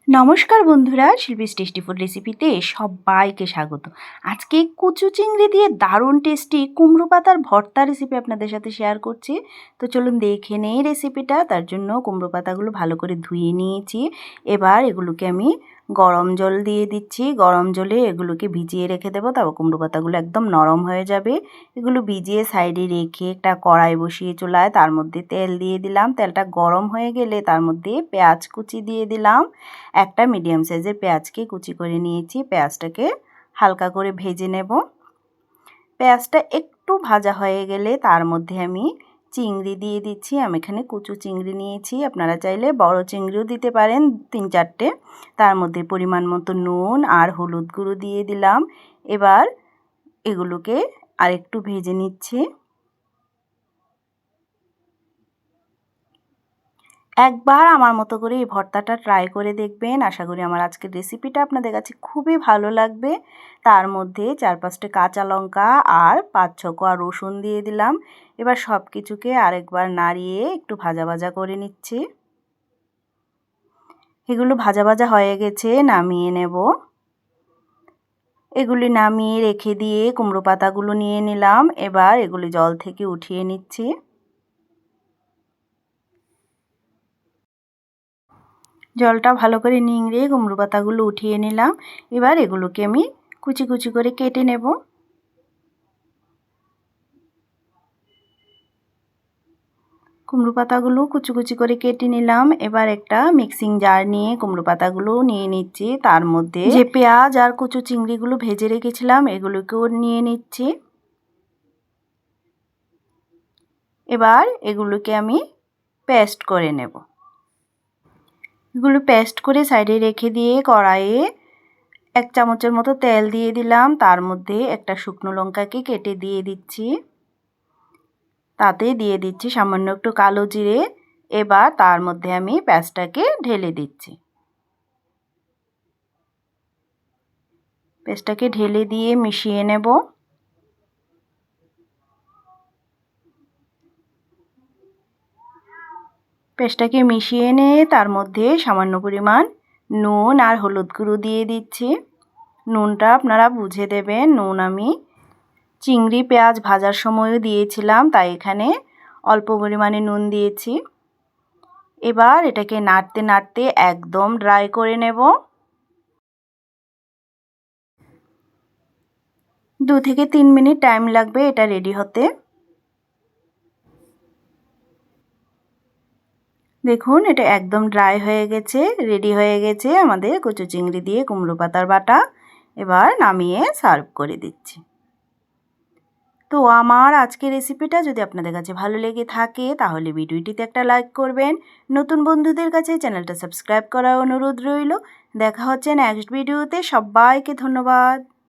নমস্কার বন্ধুরা, Shilpi's tasty food রেসিপিতে সবাইকে স্বাগত। আজকে কচু চিংড়ি দিয়ে দারুণ টেস্টি কুমড়ো পাতার ভর্তা রেসিপি আপনাদের সাথে শেয়ার করছি। তো চলুন দেখে নেই রেসিপিটা। তার জন্য কুমড়ো পাতাগুলো ভালো করে ধুয়ে নিয়েছি। এবার এগুলোকে আমি গরম জল দিয়ে দিচ্ছি। গরম জলে এগুলোকে ভিজিয়ে রেখে দেবো, তারপর কুমড়ো পাতাগুলো একদম নরম হয়ে যাবে। এগুলো ভিজিয়ে সাইডে রেখে একটা কড়াই বসিয়ে চুলায়, তার মধ্যে তেল দিয়ে দিলাম। তেলটা গরম হয়ে গেলে তার মধ্যে পেঁয়াজ কুচি দিয়ে দিলাম। একটা মিডিয়াম সাইজের পেঁয়াজকে কুচি করে নিয়েছি। পেঁয়াজটাকে হালকা করে ভেজে নেব। পেঁয়াজটা একটু ভাজা হয়ে গেলে তার মধ্যে আমি চিংড়ি দিয়ে দিচ্ছি। আমি এখানে কুচু চিংড়ি নিয়েছি, আপনারা চাইলে বড় চিংড়িও দিতে পারেন 3-4টে। তার মধ্যে পরিমাণ মতো নুন আর হলুদ গুঁড়ো দিয়ে দিলাম। এবার এগুলোকে আরেকটু ভেজে নিচ্ছি। একবার আমার মতো করে এই ভর্তাটা ট্রাই করে দেখবেন। আশা করি আমার আজকের রেসিপিটা আপনাদের কাছে খুবই ভালো লাগবে। তার মধ্যে 4-5টে কাঁচা লঙ্কা আর 5-6 কোয়া রসুন দিয়ে দিলাম। এবার সব কিছুকে আরেকবার নাড়িয়ে একটু ভাজা ভাজা করে নিচ্ছি। এগুলো ভাজা ভাজা হয়ে গেছে, নামিয়ে নেব। এগুলি নামিয়ে রেখে দিয়ে কুমড়ো পাতাগুলো নিয়ে নিলাম। এবার এগুলি জল থেকে উঠিয়ে নিচ্ছি। জলটা ভালো করে নিংড়ে কুমড়ো পাতাগুলো উঠিয়ে নিলাম। এবার এগুলোকে আমি কুচি কুচি করে কেটে নেব। কুমড়ো পাতাগুলো কুচি কুচি করে কেটে নিলাম। এবার একটা মিক্সিং জার নিয়ে কুমড়ো পাতাগুলো নিয়ে নিচ্ছি। তার মধ্যে যে পেঁয়াজ আর কুচু চিংড়িগুলো ভেজে রেখেছিলাম এগুলোকেও নিয়ে নিচ্ছি। এবার এগুলোকে আমি পেস্ট করে নেব। এগুলো পেস্ট করে সাইডে রেখে দিয়ে কড়াইয়ে 1 চামচের মতো তেল দিয়ে দিলাম। তার মধ্যে একটা শুকনো লঙ্কাকে কেটে দিয়ে দিচ্ছি। তাতে দিয়ে দিচ্ছি সামান্য একটু কালো জিরে। এবার তার মধ্যে আমি পেঁয়াজটাকে ঢেলে দিচ্ছি। পেঁয়াজটাকে ঢেলে দিয়ে মিশিয়ে নেব। পেঁয়াজটাকে মিশিয়ে নিয়ে তার মধ্যে সামান্য পরিমাণ নুন আর হলুদ গুঁড়ো দিয়ে দিচ্ছি। নুনটা আপনারা বুঝে দেবেন। নুন আমি চিংড়ি পেঁয়াজ ভাজার সময়ও দিয়েছিলাম, তাই এখানে অল্প পরিমাণে নুন দিয়েছি। এবার এটাকে নাড়তে নাড়তে একদম ড্রাই করে নেব। 2 থেকে 3 মিনিট টাইম লাগবে এটা রেডি হতে। দেখুন এটা একদম ড্রাই হয়ে গেছে, রেডি হয়ে গেছে আমাদের কচু চিংড়ি দিয়ে কুমড়ো পাতার বাটা। এবার নামিয়ে সার্ভ করে দিচ্ছি। তো আমার আজকের রেসিপিটা যদি আপনাদের কাছে ভালো লেগে থাকে তাহলে ভিডিওটিতে একটা লাইক করবেন। নতুন বন্ধুদের কাছে চ্যানেলটা সাবস্ক্রাইব করার অনুরোধ রইল। দেখা হচ্ছে নেক্সট ভিডিওতে। সবাইকে ধন্যবাদ।